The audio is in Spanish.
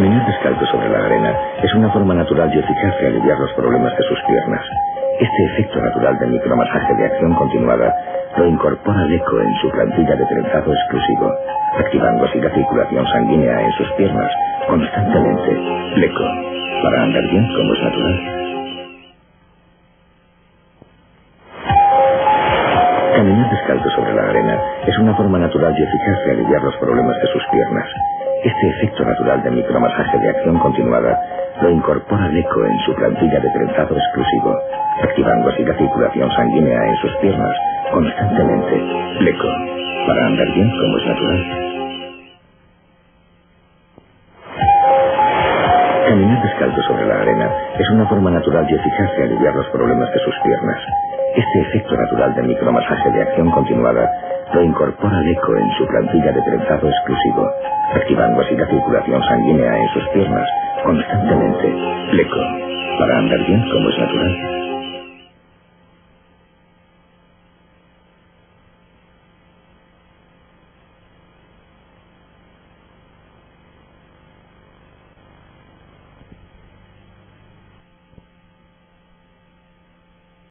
Caminar descalzo sobre la arena es una forma natural y eficaz de aliviar los problemas de sus piernas. Este efecto natural de micromasaje de acción continuada lo incorpora Leco en su plantilla de trenzado exclusivo, activando así la circulación sanguínea en sus piernas constantemente. Leco, para andar bien como es natural. Caminar descalzo sobre la arena es una forma natural y eficaz de aliviar los problemas de sus piernas. Este efecto natural de micromasaje de acción continuada lo incorpora Leco en su plantilla de trenzado exclusivo, activando así la circulación sanguínea en sus piernas constantemente. Leco, para andar bien como es natural. Caminar descalzo sobre la arena es una forma natural y eficaz de aliviar los problemas de sus piernas. Este efecto natural de micromasaje de acción continuada lo incorpora Leco en su plantilla de trenzado exclusivo, activando así la circulación sanguínea en sus piernas constantemente. Leco, para andar bien como es natural.